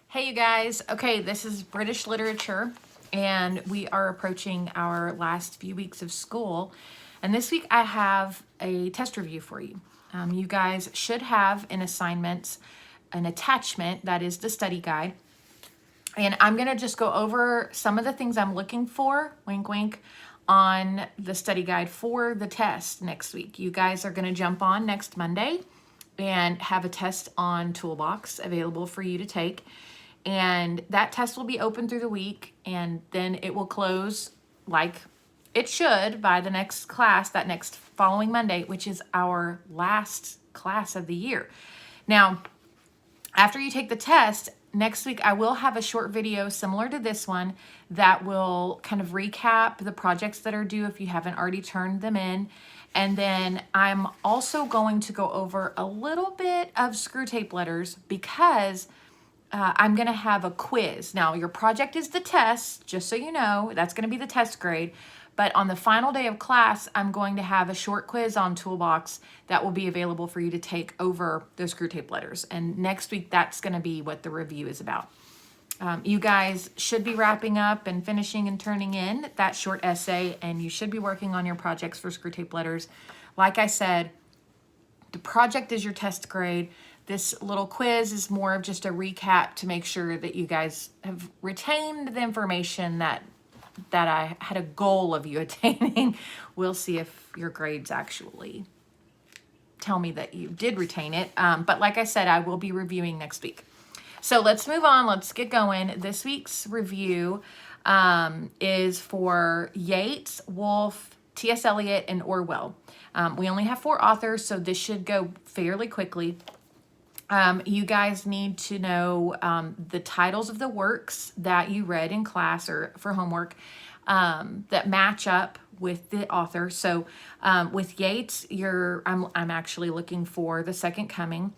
Hey you guys, okay, this is British literature and we are approaching our last few weeks of school. And this week I have a test review for you. You guys should have in assignments an attachment that is the study guide. And I'm gonna just go over some of the things I'm looking for, wink wink, on the study guide for the test next week. You guys are gonna jump on next Monday and have a test on Toolbox available for you to take. And that test will be open through the week and then it will close like it should by the next class, that next following Monday, which is our last class of the year. Now, after you take the test, next week I will have a short video similar to this one that will kind of recap the projects that are due if you haven't already turned them in. And then I'm also going to go over a little bit of screw tape letters because I'm going to have a quiz. Now, your project is the test, just so you know, that's going to be the test grade. But on the final day of class, I'm going to have a short quiz on Toolbox that will be available for you to take over those screw tape letters. And next week, that's going to be what the review is about. You guys should be wrapping up and finishing and turning in that short essay, and you should be working on your projects for screw tape letters. Like I said, the project is your test grade. This little quiz is more of just a recap to make sure that you guys have retained the information that I had a goal of you attaining. We'll see if your grades actually tell me that you did retain it. But like I said, I will be reviewing next week. So let's move on. Let's get going. This week's review is for Yeats, Woolf, T.S. Eliot, and Orwell. We only have 4 authors, so this should go fairly quickly. You guys need to know the titles of the works that you read in class or for homework that match up with the author. So with Yeats, I'm actually looking for The Second Coming.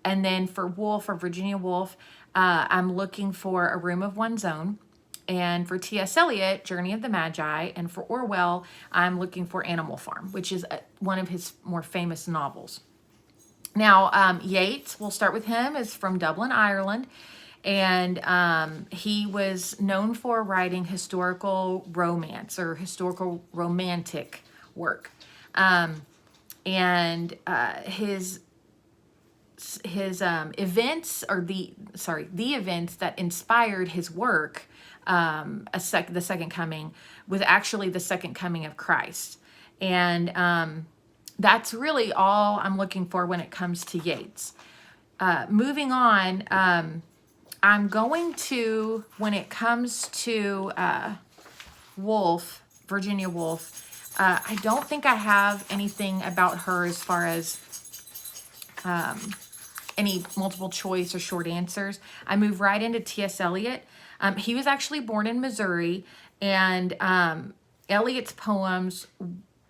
And then for Woolf, or Virginia Woolf, I'm looking for A Room of One's Own. And for T.S. Eliot, Journey of the Magi. And for Orwell, I'm looking for Animal Farm, which is one of his more famous novels. Now, Yeats, we'll start with him, is from Dublin, Ireland. And he was known for writing historical romance or historical romantic work. His events, or the events that inspired his work, the Second Coming, was actually the Second Coming of Christ. And that's really all I'm looking for when it comes to Yeats. Moving on, I'm going to, when it comes to Woolf, Virginia Woolf, I don't think I have anything about her as far as any multiple choice or short answers. I move right into T.S. Eliot. He was actually born in Missouri, and Eliot's poems,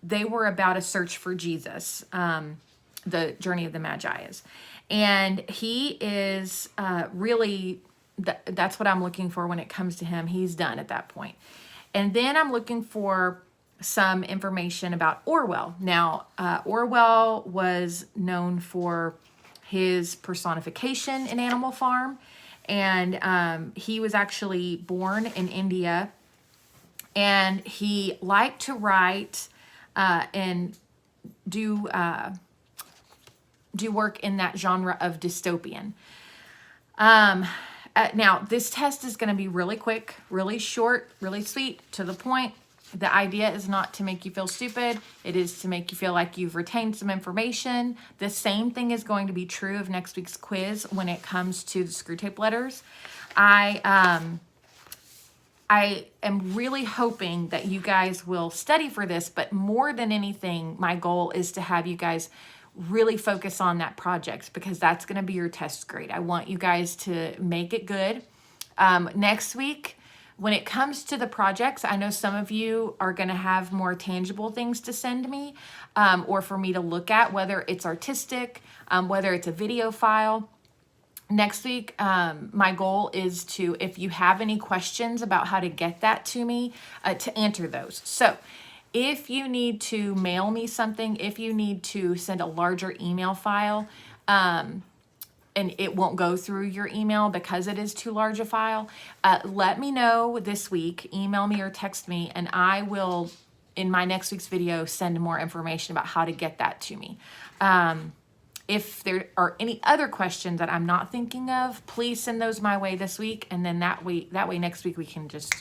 they were about a search for Jesus, the Journey of the Magi is. And he is really, that's what I'm looking for when it comes to him. He's done at that point. And then I'm looking for some information about Orwell. Now, Orwell was known for his personification in Animal Farm. And he was actually born in India. And he liked to write and do work in that genre of dystopian. Now, this test is going to be really quick, really short, really sweet, to the point. The idea is not to make you feel stupid. It is to make you feel like you've retained some information. The same thing is going to be true of next week's quiz when it comes to the screw tape letters. I am really hoping that you guys will study for this, but more than anything, my goal is to have you guys really focus on that project because that's going to be your test grade. I want you guys to make it good. Next week, when it comes to the projects, I know some of you are going to have more tangible things to send me or for me to look at, whether it's artistic, whether it's a video file. Next week, my goal is to, if you have any questions about how to get that to me, to answer those. So if you need to mail me something, if you need to send a larger email file, and it won't go through your email because it is too large a file, let me know this week. Email me or text me, and I will, in my next week's video, send more information about how to get that to me. If there are any other questions that I'm not thinking of, please send those my way this week, and then that way next week we can just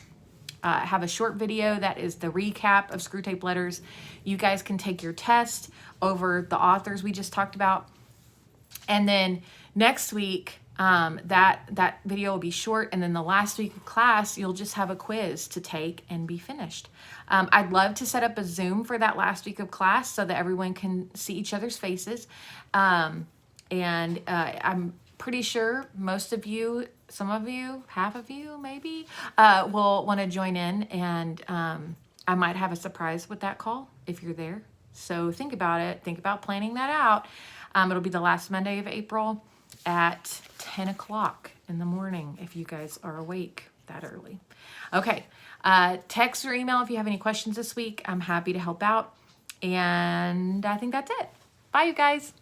have a short video that is the recap of Screwtape Letters. You guys can take your test over the authors we just talked about, and then next week that video will be short, and then the last week of class you'll just have a quiz to take and be finished. I'd love to set up a Zoom for that last week of class so that everyone can see each other's faces, and I'm pretty sure most of you, some of you, half of you maybe, will want to join in, and I might have a surprise with that call if you're there. So think about it. Think about planning that out. It'll be the last Monday of April at 10 o'clock in the morning if you guys are awake that early. Okay, text or email if you have any questions this week. I'm happy to help out. And I think that's it. Bye, you guys.